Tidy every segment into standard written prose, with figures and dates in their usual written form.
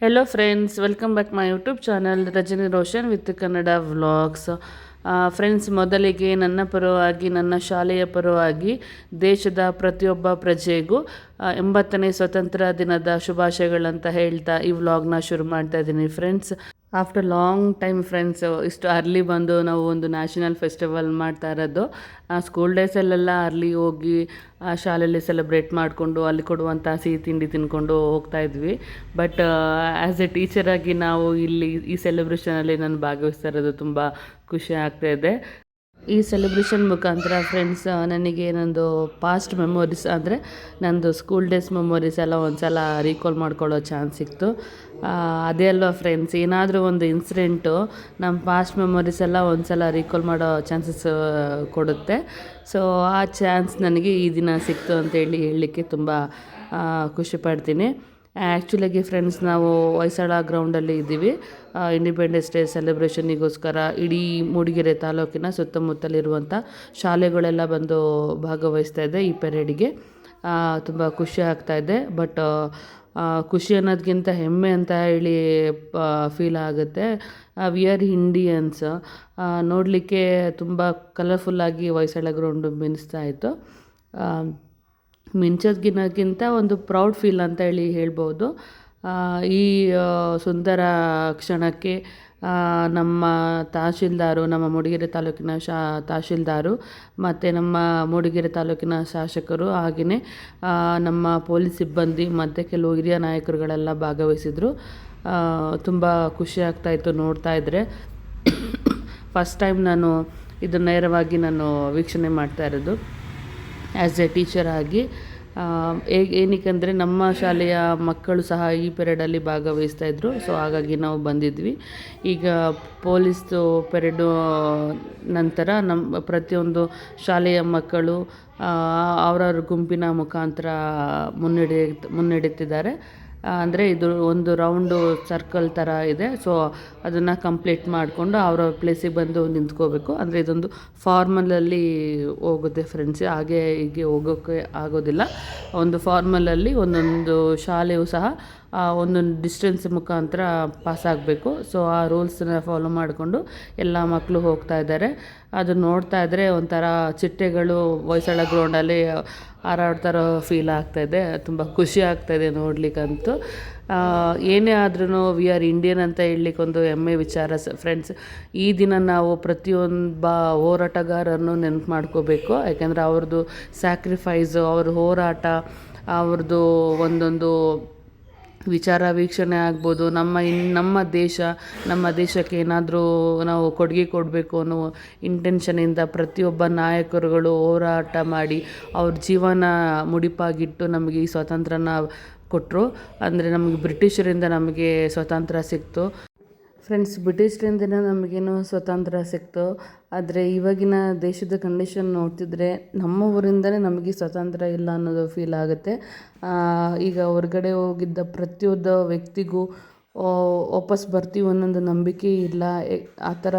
Hello friends, welcome back my YouTube channel Rajani Roshan with Kannada vlogs. Friends, ಮೊದಲಿಗೆ ನನ್ನ ಪರವಾಗಿ, ನನ್ನ ಶಾಲೆಯ ಪರವಾಗಿ ದೇಶದ ಪ್ರತಿಯೊಬ್ಬ ಪ್ರಜೆಗೂ 80ನೇ ಸ್ವತಂತ್ರ ದಿನದ ಶುಭಾಶಯಗಳಂತ ಹೇಳ್ತಾ ಈ ವ್ಲಾಗ್ನ ಶುರು ಮಾಡ್ತಾ ಇದ್ದೀನಿ. Friends, after long time friends, ಇಷ್ಟು ಅರ್ಲಿ ಬಂದು ನಾವು ಒಂದು ನ್ಯಾಷನಲ್ ಫೆಸ್ಟಿವಲ್ ಮಾಡ್ತಾ ಇರೋದು. ಸ್ಕೂಲ್ ಡೇಸಲ್ಲೆಲ್ಲ ಅರ್ಲಿ ಹೋಗಿ ಶಾಲೆಯಲ್ಲಿ ಸೆಲೆಬ್ರೇಟ್ ಮಾಡಿಕೊಂಡು ಅಲ್ಲಿ ಕೊಡುವಂಥ ಸಿಹಿ ತಿಂಡಿ ತಿನ್ಕೊಂಡು ಹೋಗ್ತಾ ಇದ್ವಿ. ಬಟ್ ಆ್ಯಸ್ ಎ ಟೀಚರಾಗಿ ನಾವು ಇಲ್ಲಿ ಈ ಸೆಲೆಬ್ರೇಷನಲ್ಲಿ ನಾನು ಭಾಗವಹಿಸ್ತಾ ಇರೋದು ತುಂಬ ಖುಷಿ ಆಗ್ತಾಯಿದೆ. ಈ ಸೆಲೆಬ್ರೇಷನ್ ಮುಖಾಂತರ ಫ್ರೆಂಡ್ಸ್, ನನಗೆ ನಂದು ಪಾಸ್ಟ್ ಮೆಮೊರೀಸ್ ಅಂದರೆ ನಂದು ಸ್ಕೂಲ್ ಡೇಸ್ ಮೆಮೊರೀಸ್ ಎಲ್ಲ ಒಂದು ಸಲ ರೀಕಾಲ್ ಮಾಡ್ಕೊಳ್ಳೋ ಚಾನ್ಸ್ ಸಿಕ್ತು. ಅದೇ ಅಲ್ವಾ ಫ್ರೆಂಡ್ಸ್, ಏನಾದರೂ ಒಂದು ಇನ್ಸಿಡೆಂಟು ನಮ್ಮ ಪಾಸ್ಟ್ ಮೆಮೊರೀಸ್ ಎಲ್ಲ ಒಂದು ಸಲ ರೀಕಾಲ್ ಮಾಡೋ ಚಾನ್ಸಸ್ ಕೊಡುತ್ತೆ. ಸೊ ಆ ಚಾನ್ಸ್ ನನಗೆ ಈ ದಿನ ಸಿಕ್ತು ಅಂತೇಳಿ ಹೇಳಲಿಕ್ಕೆ ತುಂಬ ಖುಷಿ ಪಡ್ತೀನಿ. ಆ್ಯಕ್ಚುಲಾಗಿ ಫ್ರೆಂಡ್ಸ್, ನಾವು ಹೊಯ್ಸಳ ಗ್ರೌಂಡಲ್ಲಿ ಇದ್ದೀವಿ. ಇಂಡಿಪೆಂಡೆನ್ಸ್ ಡೇ ಸೆಲೆಬ್ರೇಷನಿಗೋಸ್ಕರ ಇಡೀ ಮೂಡಿಗೆರೆ ತಾಲೂಕಿನ ಸುತ್ತಮುತ್ತಲಿರುವಂಥ ಶಾಲೆಗಳೆಲ್ಲ ಬಂದು ಭಾಗವಹಿಸ್ತಾ ಇದೆ ಈ ಪೆರೇಡಿಗೆ. ತುಂಬ ಖುಷಿ ಆಗ್ತಾಯಿದೆ. ಬಟ್ ಖುಷಿ ಅನ್ನೋದಕ್ಕಿಂತ ಹೆಮ್ಮೆ ಅಂತ ಹೇಳಿ ಫೀಲ್ ಆಗುತ್ತೆ. We are Indians. ನೋಡಲಿಕ್ಕೆ ತುಂಬ ಕಲರ್ಫುಲ್ಲಾಗಿ ಹೊಯ್ಸಳ ಗ್ರೌಂಡು ಮಿನಿಸ್ತಾ ಇತ್ತು. ಮಿಂಚೋದ್ಕಿನ್ನಕ್ಕಿಂತ ಒಂದು ಪ್ರೌಡ್ ಫೀಲ್ ಅಂತ ಹೇಳಿ ಹೇಳ್ಬೋದು. ಈ ಸುಂದರ ಕ್ಷಣಕ್ಕೆ ನಮ್ಮ ತಹಶೀಲ್ದಾರು, ನಮ್ಮ ಮೂಡಿಗೆರೆ ತಾಲೂಕಿನ ತಹಶೀಲ್ದಾರು ಮತ್ತು ನಮ್ಮ ಮೂಡಿಗೆರೆ ತಾಲೂಕಿನ ಶಾಸಕರು, ಹಾಗೆಯೇ ನಮ್ಮ ಪೊಲೀಸ್ ಸಿಬ್ಬಂದಿ ಮತ್ತು ಕೆಲವು ಹಿರಿಯ ನಾಯಕರುಗಳೆಲ್ಲ ಭಾಗವಹಿಸಿದರು. ತುಂಬ ಖುಷಿ ಆಗ್ತಾಯಿತ್ತು ನೋಡ್ತಾ ಇದ್ದರೆ. ಫಸ್ಟ್ ಟೈಮ್ ನಾನು ಇದು ನೇರವಾಗಿ ನಾನು ವೀಕ್ಷಣೆ ಮಾಡ್ತಾ ಇರೋದು ಆ್ಯಸ್ ಎ ಟೀಚರ್ ಆಗಿ. ಏನಕ್ಕೆ ನಮ್ಮ ಶಾಲೆಯ ಮಕ್ಕಳು ಸಹ ಈ ಪೆರೇಡಲ್ಲಿ ಭಾಗವಹಿಸ್ತಾಯಿದ್ರು. ಸೊ ಹಾಗಾಗಿ ನಾವು ಬಂದಿದ್ವಿ. ಈಗ ಪೊಲೀಸ್ದು ಪೆರೇಡು ನಂತರ ನಮ್ಮ ಪ್ರತಿಯೊಂದು ಶಾಲೆಯ ಮಕ್ಕಳು ಅವರವ್ರ ಗುಂಪಿನ ಮುಖಾಂತರ ಮುನ್ನಡೆಯುತ್ತಿದ್ದಾರೆ. ಅಂದರೆ ಇದು ಒಂದು ರೌಂಡು ಸರ್ಕಲ್ ಥರ ಇದೆ. ಸೊ ಅದನ್ನು ಕಂಪ್ಲೀಟ್ ಮಾಡಿಕೊಂಡು ಅವ್ರವ್ರ ಪ್ಲೇಸಿಗೆ ಬಂದು ನಿಂತ್ಕೋಬೇಕು. ಅಂದರೆ ಇದೊಂದು ಫಾರ್ಮಲಲ್ಲಿ ಹೋಗುತ್ತೆ ಫ್ರೆಂಡ್ಸ್, ಹಾಗೆ ಹೀಗೆ ಹೋಗೋಕ್ಕೆ ಆಗೋದಿಲ್ಲ. ಒಂದು ಫಾರ್ಮಲಲ್ಲಿ ಒಂದೊಂದು ಶಾಲೆಯೂ ಸಹ ಒಂದೊಂದು ಡಿಸ್ಟೆನ್ಸ್ ಮುಖಾಂತರ ಪಾಸಾಗಬೇಕು. ಸೊ ಆ ರೂಲ್ಸನ್ನ ಫಾಲೋ ಮಾಡಿಕೊಂಡು ಎಲ್ಲ ಮಕ್ಕಳು ಹೋಗ್ತಾ ಇದ್ದಾರೆ. ಅದು ನೋಡ್ತಾ ಇದ್ದರೆ ಒಂಥರ ಚಿಟ್ಟೆಗಳು ಹೊಯ್ಸಳ ಗ್ರೌಂಡಲ್ಲಿ ಹಾರಾಡ್ತಾರೋ ಫೀಲ್ ಆಗ್ತಾಯಿದೆ. ತುಂಬ ಖುಷಿ ಆಗ್ತಾಯಿದೆ ನೋಡಲಿಕ್ಕಂತೂ. ಏನೇ ಆದ್ರೂ ವಿ ಆರ್ ಇಂಡಿಯನ್ ಅಂತ ಹೇಳಲಿಕ್ಕೊಂದು ಹೆಮ್ಮೆ ವಿಚಾರ ಫ್ರೆಂಡ್ಸ್. ಈ ದಿನ ನಾವು ಪ್ರತಿಯೊಬ್ಬ ಹೋರಾಟಗಾರರನ್ನು ನೆನಪು ಮಾಡ್ಕೋಬೇಕು. ಯಾಕೆಂದರೆ ಅವ್ರದ್ದು ಸ್ಯಾಕ್ರಿಫೈಸು, ಅವ್ರ ಹೋರಾಟ, ಅವ್ರದ್ದು ಒಂದೊಂದು ವಿಚಾರ ವೀಕ್ಷಣೆ ಆಗ್ಬೋದು. ನಮ್ಮ ದೇಶಕ್ಕೆ ಏನಾದರೂ ನಾವು ಕೊಡುಗೆ ಕೊಡಬೇಕು ಅನ್ನೋ ಇಂಟೆನ್ಷನಿಂದ ಪ್ರತಿಯೊಬ್ಬ ನಾಯಕರುಗಳು ಹೋರಾಟ ಮಾಡಿ ಅವ್ರ ಜೀವನ ಮುಡಿಪಾಗಿಟ್ಟು ನಮಗೆ ಈ ಸ್ವಾತಂತ್ರ್ಯನ ಕೊಟ್ಟರು. ಅಂದರೆ ನಮಗೆ ಬ್ರಿಟಿಷರಿಂದ ನಮಗೆ ಸ್ವಾತಂತ್ರ್ಯ ಸಿಕ್ತು ಫ್ರೆಂಡ್ಸ್. ಬ್ರಿಟಿಷರಿಂದನೇ ನಮಗೇನು ಸ್ವಾತಂತ್ರ್ಯ ಸಿಕ್ತು. ಆದರೆ ಇವಾಗಿನ ದೇಶದ ಕಂಡೀಷನ್ ನೋಡ್ತಿದ್ರೆ ನಮ್ಮ ಊರಿಂದಲೇ ನಮಗೆ ಸ್ವಾತಂತ್ರ್ಯ ಇಲ್ಲ ಅನ್ನೋದು ಫೀಲ್ ಆಗುತ್ತೆ. ಈಗ ಹೊರಗಡೆ ಹೋಗಿದ್ದ ಪ್ರತಿಯೊಂದು ವ್ಯಕ್ತಿಗೂ ವಾಪಸ್ ಬರ್ತೀವಿ ಅನ್ನೋದು ನಂಬಿಕೆ ಇಲ್ಲ. ಆ ಥರ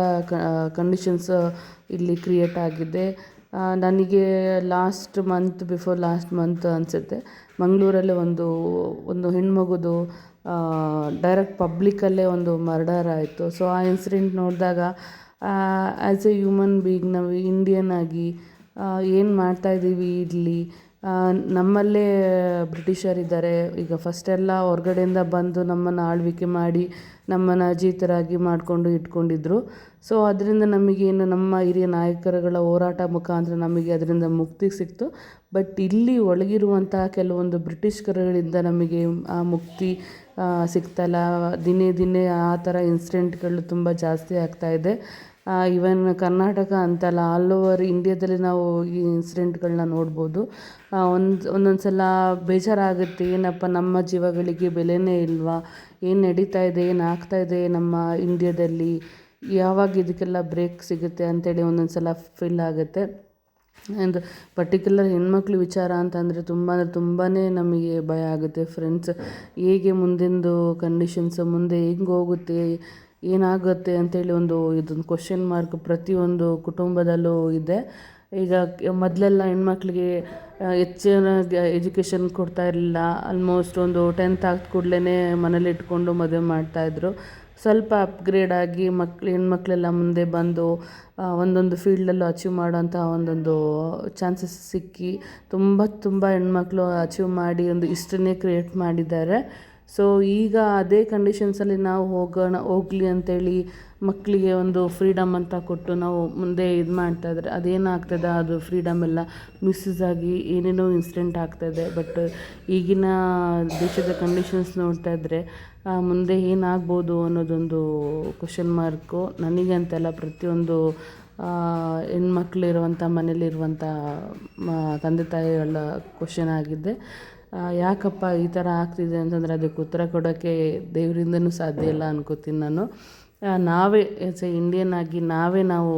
ಕಂಡೀಷನ್ಸ್ ಇಲ್ಲಿ ಕ್ರಿಯೇಟ್ ಆಗಿದೆ. ನನಗೆ ಬಿಫೋರ್ ಲಾಸ್ಟ್ ಮಂತ್ ಅನಿಸುತ್ತೆ, ಮಂಗಳೂರಲ್ಲಿ ಒಂದು ಹೆಣ್ಮಗುದು ಡೈರೆಕ್ಟ್ ಪಬ್ಲಿಕ್ಕಲ್ಲೇ ಒಂದು ಮರ್ಡರ್ ಆಯಿತು. ಸೊ ಆ ಇನ್ಸಿಡೆಂಟ್ ನೋಡಿದಾಗ ಆ್ಯಸ್ ಎ ಹ್ಯೂಮನ್ ಬೀಯಿಂಗ್ ನಾವು ಇಂಡಿಯನ್ ಆಗಿ ಏನು ಮಾಡ್ತಾಯಿದ್ದೀವಿ ಇಲ್ಲಿ? ನಮ್ಮಲ್ಲೇ ಬ್ರಿಟಿಷರಿದ್ದಾರೆ. ಈಗ ಫಸ್ಟೆಲ್ಲ ಹೊರಗಡೆಯಿಂದ ಬಂದು ನಮ್ಮನ್ನು ಆಳ್ವಿಕೆ ಮಾಡಿ ನಮ್ಮನ್ನು ಅಜೀತರಾಗಿ ಮಾಡಿಕೊಂಡು ಇಟ್ಕೊಂಡಿದ್ರು. ಸೊ ಅದರಿಂದ ನಮಗೇನು ನಮ್ಮ ಹಿರಿಯ ನಾಯಕರುಗಳ ಹೋರಾಟ ಮುಖಾಂತರ ನಮಗೆ ಅದರಿಂದ ಮುಕ್ತಿ ಸಿಕ್ತು. ಬಟ್ ಇಲ್ಲಿ ಒಳಗಿರುವಂಥ ಕೆಲವೊಂದು ಬ್ರಿಟಿಷರುಗಳಿಂದ ನಮಗೆ ಆ ಮುಕ್ತಿ ಸಿಗ್ತಾಯಿಲ್ಲ. ದಿನೇ ಆ ಥರ ಇನ್ಸಿಡೆಂಟ್ಗಳು ತುಂಬ ಜಾಸ್ತಿ ಆಗ್ತಾಯಿದೆ. ಈವನ್ ಕರ್ನಾಟಕ ಅಂತಲ್ಲ, ಆಲ್ ಓವರ್ ಇಂಡಿಯಾದಲ್ಲಿ ನಾವು ಈ ಇನ್ಸಿಡೆಂಟ್ಗಳನ್ನ ನೋಡ್ಬೋದು. ಒಂದೊಂದು ಸಲ ಬೇಜಾರಾಗುತ್ತೆ, ಏನಪ್ಪ ನಮ್ಮ ಜೀವಗಳಿಗೆ ಬೆಲೆನೇ ಇಲ್ವಾ? ಏನು ನಡೀತಾ ಇದೆ, ಏನು ಆಗ್ತಾಯಿದೆ ನಮ್ಮ ಇಂಡಿಯಾದಲ್ಲಿ? ಯಾವಾಗ ಇದಕ್ಕೆಲ್ಲ ಬ್ರೇಕ್ ಸಿಗುತ್ತೆ ಅಂತೇಳಿ ಒಂದೊಂದು ಸಲ ಫೀಲ್ ಆಗುತ್ತೆ. ಆ್ಯಂಡ್ ಪರ್ಟಿಕ್ಯುಲರ್ ಹೆಣ್ಮಕ್ಳು ವಿಚಾರ ಅಂತಂದರೆ ತುಂಬಾ ನಮಗೆ ಭಯ ಆಗುತ್ತೆ ಫ್ರೆಂಡ್ಸ್. ಹೇಗೆ ಮುಂದಿಂದು ಕಂಡೀಷನ್ಸ್ ಮುಂದೆ ಹೆಂಗೆ ಹೋಗುತ್ತೆ, ಏನಾಗುತ್ತೆ ಅಂತೇಳಿ ಇದೊಂದು ಕ್ವಶನ್ ಮಾರ್ಕ್ ಪ್ರತಿಯೊಂದು ಕುಟುಂಬದಲ್ಲೂ ಇದೆ. ಈಗ ಮೊದಲೆಲ್ಲ ಹೆಣ್ಮಕ್ಳಿಗೆ ಹೆಚ್ಚಿನ ಎಜುಕೇಷನ್ ಕೊಡ್ತಾ ಇರಲಿಲ್ಲ. ಆಲ್ಮೋಸ್ಟ್ ಒಂದು 10th ಆದ ಕೂಡಲೇ ಮನೇಲಿ ಇಟ್ಕೊಂಡು ಮದುವೆ ಮಾಡ್ತಾಯಿದ್ರು. ಸ್ವಲ್ಪ ಅಪ್ಗ್ರೇಡ್ ಆಗಿ ಹೆಣ್ಮಕ್ಳೆಲ್ಲ ಮುಂದೆ ಬಂದು ಒಂದೊಂದು ಫೀಲ್ಡಲ್ಲೂ ಅಚೀವ್ ಮಾಡೋಂಥ ಒಂದೊಂದು ಚಾನ್ಸಸ್ ಸಿಕ್ಕಿ ತುಂಬ ಹೆಣ್ಮಕ್ಳು ಅಚೀವ್ ಮಾಡಿ ಒಂದು ಹಿಸ್ಟ್ರಿನೇ ಕ್ರಿಯೇಟ್ ಮಾಡಿದ್ದಾರೆ. ಸೊ ಈಗ ಅದೇ ಕಂಡೀಷನ್ಸಲ್ಲಿ ನಾವು ಹೋಗಲಿ ಅಂತೇಳಿ ಮಕ್ಕಳಿಗೆ ಒಂದು ಫ್ರೀಡಮ್ ಅಂತ ಕೊಟ್ಟು ನಾವು ಮುಂದೆ ಇದು ಮಾಡ್ತಾಯಿದ್ರೆ ಅದೇನಾಗ್ತದೆ, ಅದು ಫ್ರೀಡಮ್ ಎಲ್ಲ ಮಿಸ್ಯೂಸ್ ಆಗಿ ಏನೇನೋ ಇನ್ಸಿಡೆಂಟ್ ಆಗ್ತಾಯಿದೆ. ಬಟ್ ಈಗಿನ ದೇಶದ ಕಂಡೀಷನ್ಸ್ ನೋಡ್ತಾ ಇದ್ದರೆ ಮುಂದೆ ಏನಾಗ್ಬೋದು ಅನ್ನೋದೊಂದು ಕ್ವಶನ್ ಮಾರ್ಕು. ನನಗೆ ಅಂತೆಲ್ಲ ಪ್ರತಿಯೊಂದು ಹೆಣ್ಮಕ್ಳಿರುವಂಥ ಮನೇಲಿರುವಂಥ ತಂದೆ ತಾಯಿಗಳ ಕ್ವಶನ್ ಆಗಿದೆ. ಯಾಕಪ್ಪ ಈ ಥರ ಆಗ್ತಿದೆ ಅಂತಂದರೆ ಅದಕ್ಕೆ ಉತ್ತರ ಕೊಡೋಕ್ಕೆ ದೇವರಿಂದನೂ ಸಾಧ್ಯ ಇಲ್ಲ ಅನ್ಕೋತೀನಿ ನಾನು. ನಾವೇ ಆ್ಯಸ್ ಎ ಇಂಡಿಯನ್ ಆಗಿ ನಾವು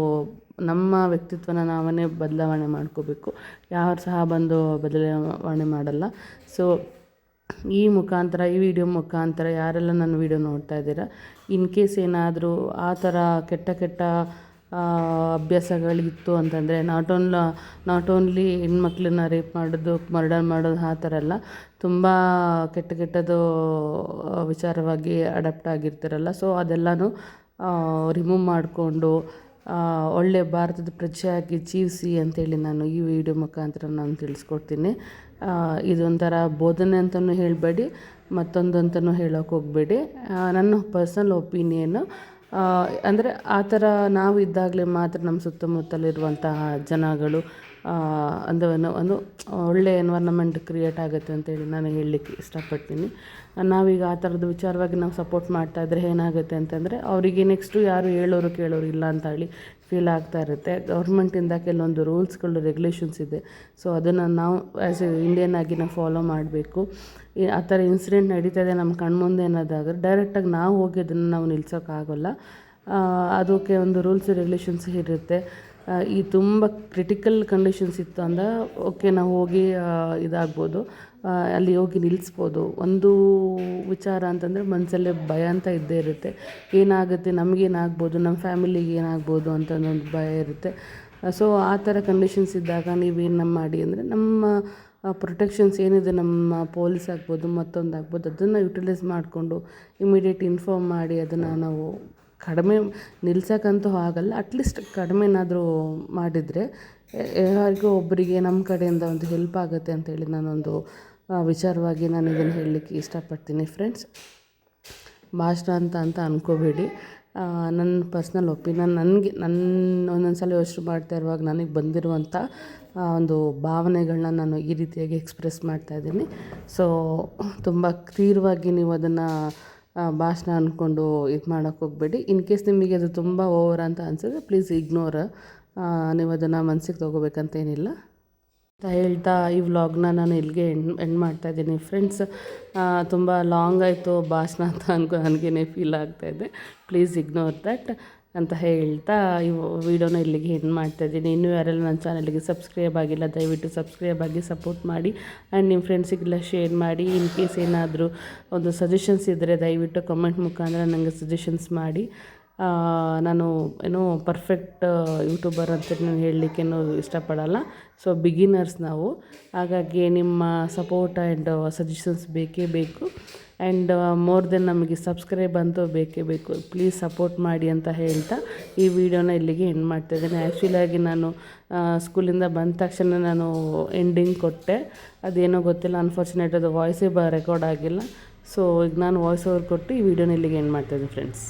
ನಮ್ಮ ವ್ಯಕ್ತಿತ್ವನ ನಾವೇ ಬದಲಾವಣೆ ಮಾಡ್ಕೋಬೇಕು. ಯಾರು ಸಹ ಬಂದು ಬದಲಾವಣೆ ಮಾಡಲ್ಲ. ಸೊ ಈ ವಿಡಿಯೋ ಮುಖಾಂತರ ಯಾರೆಲ್ಲ ನನ್ನ ವಿಡಿಯೋ ನೋಡ್ತಾ ಇದ್ದೀರಾ, ಇನ್ ಕೇಸ್ ಏನಾದರೂ ಆ ಥರ ಕೆಟ್ಟ ಅಭ್ಯಾಸಗಳಿತ್ತು ಅಂತಂದರೆ ನಾಟ್ ಓನ್ಲಿ ಹೆಣ್ಮಕ್ಳನ್ನ ರೇಪ್ ಮಾಡೋದು, ಮರ್ಡರ್ ಮಾಡೋದು ಆ ಥರ ಎಲ್ಲ ತುಂಬ ಕೆಟ್ಟದ್ದು ವಿಚಾರವಾಗಿ ಅಡಾಪ್ಟ್ ಆಗಿರ್ತಾರಲ್ಲ. ಸೊ ಅದೆಲ್ಲನೂ ರಿಮೂವ್ ಮಾಡಿಕೊಂಡು ಒಳ್ಳೆಯ ಭಾರತದ ಪ್ರಜೆಯಾಗಿ ಜೀವಿಸಿ ಅಂತೇಳಿ ನಾನು ಈ ವಿಡಿಯೋ ಮುಖಾಂತರ ನಾನು ತಿಳಿಸ್ಕೊಡ್ತೀನಿ. ಇದೊಂಥರ ಬೋಧನೆ ಅಂತಲೂ ಹೇಳಬೇಡಿ, ಮತ್ತೊಂದು ಅಂತಲೂ ಹೇಳೋಕೆ ಹೋಗಬೇಡಿ. ನನ್ನ ಪರ್ಸನಲ್ ಒಪಿನಿಯನ್ನು. ಅಂದರೆ ಆ ಥರ ನಾವು ಇದ್ದಾಗಲೇ ಮಾತ್ರ ನಮ್ಮ ಸುತ್ತಮುತ್ತಲಿರುವಂತಹ ಜನಗಳು ಒಂದು ಒಳ್ಳೆಯ ಎನ್ವೈರ್ನಮೆಂಟ್ ಕ್ರಿಯೇಟ್ ಆಗುತ್ತೆ ಅಂತೇಳಿ ನಾನು ಹೇಳಲಿಕ್ಕೆ ಇಷ್ಟಪಡ್ತೀನಿ. ನಾವೀಗ ಆ ಥರದ ವಿಚಾರವಾಗಿ ನಾವು ಸಪೋರ್ಟ್ ಮಾಡ್ತಾಯಿದ್ರೆ ಏನಾಗುತ್ತೆ ಅಂತಂದರೆ ಅವರಿಗೆ ನೆಕ್ಸ್ಟು ಯಾರು ಹೇಳೋರು ಕೇಳೋರು ಇಲ್ಲ ಅಂತ ಹೇಳಿ ಫೀಲ್ ಆಗ್ತಾ ಇರುತ್ತೆ. ಗೌರ್ಮೆಂಟಿಂದ ಕೆಲವೊಂದು ರೂಲ್ಸ್ಗಳು ರೆಗ್ಯುಲೇಷನ್ಸ್ ಇದೆ. ಸೊ ಅದನ್ನು ನಾವು ಆ್ಯಸ್ ಎ ಇಂಡಿಯನ್ ಆಗಿ ನಾವು ಫಾಲೋ ಮಾಡಬೇಕು. ಆ ಥರ ಇನ್ಸಿಡೆಂಟ್ ನಡೀತಾ ಇದೆ ನಮ್ಮ ಕಣ್ಮುಂದೆ ಅನ್ನೋದಾದ್ರೆ ಡೈರೆಕ್ಟಾಗಿ ನಾವು ಹೋಗಿ ಅದನ್ನು ನಾವು ನಿಲ್ಸೋಕ್ಕಾಗೋಲ್ಲ. ಅದಕ್ಕೆ ಒಂದು ರೂಲ್ಸ್ ರೆಗ್ಯುಲೇಷನ್ಸ್ ಇರುತ್ತೆ. ಈ ತುಂಬ ಕ್ರಿಟಿಕಲ್ ಕಂಡೀಷನ್ಸ್ ಇತ್ತು ಅಂದರೆ ಓಕೆ ನಾವು ಹೋಗಿ ಇದಾಗ್ಬೋದು, ಅಲ್ಲಿ ಹೋಗಿ ನಿಲ್ಲಿಸ್ಬೋದು. ಒಂದು ವಿಚಾರ ಅಂತಂದರೆ ಮನಸ್ಸಲ್ಲೇ ಭಯ ಅಂತ ಇದ್ದೇ ಇರುತ್ತೆ. ಏನಾಗುತ್ತೆ, ನಮಗೇನಾಗ್ಬೋದು, ನಮ್ಮ ಫ್ಯಾಮಿಲಿಗೆ ಏನಾಗ್ಬೋದು ಅಂತ ಒಂದು ಭಯ ಇರುತ್ತೆ. ಸೊ ಆ ಥರ ಕಂಡೀಷನ್ಸ್ ಇದ್ದಾಗ ನೀವೇನು ಮಾಡಿ ಅಂದರೆ ನಮ್ಮ ಪ್ರೊಟೆಕ್ಷನ್ಸ್ ಏನಿದೆ, ನಮ್ಮ ಪೊಲೀಸ್ ಆಗ್ಬೋದು ಮತ್ತೊಂದು ಆಗ್ಬೋದು, ಅದನ್ನು ಯುಟಿಲೈಸ್ ಮಾಡಿಕೊಂಡು ಇಮಿಡಿಯೇಟ್ ಇನ್ಫಾರ್ಮ್ ಮಾಡಿ ಅದನ್ನು ನಾವು ಕಡಿಮೆ ನಿಲ್ಸೋಕ್ಕಂತೂ ಆಗಲ್ಲ, ಅಟ್ಲೀಸ್ಟ್ ಕಡಿಮೆನಾದರೂ ಮಾಡಿದರೆ ಯಾರಿಗೂ ಒಬ್ಬರಿಗೆ ನಮ್ಮ ಕಡೆಯಿಂದ ಒಂದು ಹೆಲ್ಪ್ ಆಗುತ್ತೆ ಅಂತೇಳಿ ನಾನೊಂದು ವಿಚಾರವಾಗಿ ನಾನು ಇದನ್ನು ಹೇಳಲಿಕ್ಕೆ ಇಷ್ಟಪಡ್ತೀನಿ ಫ್ರೆಂಡ್ಸ್. ಭಾಷಣ ಅಂತ ಅಂದ್ಕೋಬೇಡಿ. ನನ್ನ ಪರ್ಸ್ನಲ್ ಒಪಿನಿಯನ್. ನನ್ನ ಒಂದೊಂದು ಸಲ ಯೋಚನೆ ಮಾಡ್ತಾ ಇರುವಾಗ ನನಗೆ ಬಂದಿರುವಂಥ ಒಂದು ಭಾವನೆಗಳನ್ನ ನಾನು ಈ ರೀತಿಯಾಗಿ ಎಕ್ಸ್ಪ್ರೆಸ್ ಮಾಡ್ತಾಯಿದ್ದೀನಿ. ಸೊ ತುಂಬ ತೀವ್ರವಾಗಿ ನೀವು ಅದನ್ನು ಭಾಷಣ ಅಂದ್ಕೊಂಡು ಇದು ಮಾಡೋಕ್ಕೆ ಹೋಗಬೇಡಿ. ಇನ್ ಕೇಸ್ ನಿಮಗೆ ಅದು ತುಂಬ ಓವರ್ ಅಂತ ಅನಿಸಿದ್ರೆ ಪ್ಲೀಸ್ ಇಗ್ನೋರ್. ನೀವು ಅದನ್ನು ಮನಸ್ಸಿಗೆ ತೊಗೋಬೇಕಂತೇನಿಲ್ಲ ಅಂತ ಹೇಳ್ತಾ ಈ ವ್ಲಾಗ್ನ ನಾನು ಇಲ್ಲಿಗೆ ಎಂಡ್ ಮಾಡ್ತಾಯಿದ್ದೀನಿ ಫ್ರೆಂಡ್ಸ್. ತುಂಬ ಲಾಂಗ್ ಆಯಿತು ಭಾಷಣ ಅಂತ ನನಗೇ ಫೀಲ್ ಆಗ್ತಾಯಿದೆ. ಪ್ಲೀಸ್ ಇಗ್ನೋರ್ ದ್ಯಾಟ್ ಅಂತ ಹೇಳ್ತಾ ಈ ವಿಡಿಯೋನ ಇಲ್ಲಿಗೆ ಎಂಡ್ ಮಾಡ್ತಾಯಿದ್ದೀನಿ. ಇನ್ನೂ ಯಾರೆಲ್ಲ ನನ್ನ ಚಾನಲ್ಗೆ ಸಬ್ಸ್ಕ್ರೈಬ್ ಆಗಿಲ್ಲ ದಯವಿಟ್ಟು ಸಬ್ಸ್ಕ್ರೈಬ್ ಆಗಿ ಸಪೋರ್ಟ್ ಮಾಡಿ ಆ್ಯಂಡ್ ನಿಮ್ಮ ಫ್ರೆಂಡ್ಸಿಗೆಲ್ಲ ಶೇರ್ ಮಾಡಿ. ಇನ್ ಕೇಸ್ ಏನಾದರೂ ಒಂದು ಸಜೆಷನ್ಸ್ ಇದ್ದರೆ ದಯವಿಟ್ಟು ಕಮೆಂಟ್ ಮುಖಾಂತರ ನನಗೆ ಸಜೆಷನ್ಸ್ ಮಾಡಿ. ನಾನು ಪರ್ಫೆಕ್ಟ್ ಯೂಟ್ಯೂಬರ್ ಅಂತ ನಾನು ಹೇಳಲಿಕ್ಕೇನೂ ಇಷ್ಟಪಡಲ್ಲ. ಸೊ ಬಿಗಿನರ್ಸ್ ನಾವು, ಹಾಗಾಗಿ ನಿಮ್ಮ ಸಪೋರ್ಟ್ ಆ್ಯಂಡ್ ಸಜೆಷನ್ಸ್ ಬೇಕೇ ಬೇಕು. ಆ್ಯಂಡ್ ಮೋರ್ ದೆನ್ ನಮಗೆ ಸಬ್ಸ್ಕ್ರೈಬ್ ಅಂತೂ ಬೇಕೇ ಬೇಕು. ಪ್ಲೀಸ್ ಸಪೋರ್ಟ್ ಮಾಡಿ ಅಂತ ಹೇಳ್ತಾ ಈ ವಿಡಿಯೋನ ಇಲ್ಲಿಗೆ ಎಂಡ್ ಮಾಡ್ತಾಯಿದ್ದೇನೆ. ಆ್ಯಕ್ಚುಲಾಗಿ ನಾನು ಸ್ಕೂಲಿಂದ ಬಂದ ತಕ್ಷಣ ನಾನು ಎಂಡಿಂಗ್ ಕೊಟ್ಟೆ, ಅದೇನೋ ಗೊತ್ತಿಲ್ಲ, ಅನ್ಫಾರ್ಚುನೇಟ್ ಅದು ವಾಯ್ಸೇ ರೆಕಾರ್ಡ್ ಆಗಿಲ್ಲ. ಸೊ ಈಗ ನಾನು ವಾಯ್ಸ್ ಓವರ್ ಕೊಟ್ಟು ಈ ವಿಡಿಯೋನ ಇಲ್ಲಿಗೆ ಎಂಡ್ ಮಾಡ್ತಾಯಿದ್ದೀನಿ ಫ್ರೆಂಡ್ಸ್.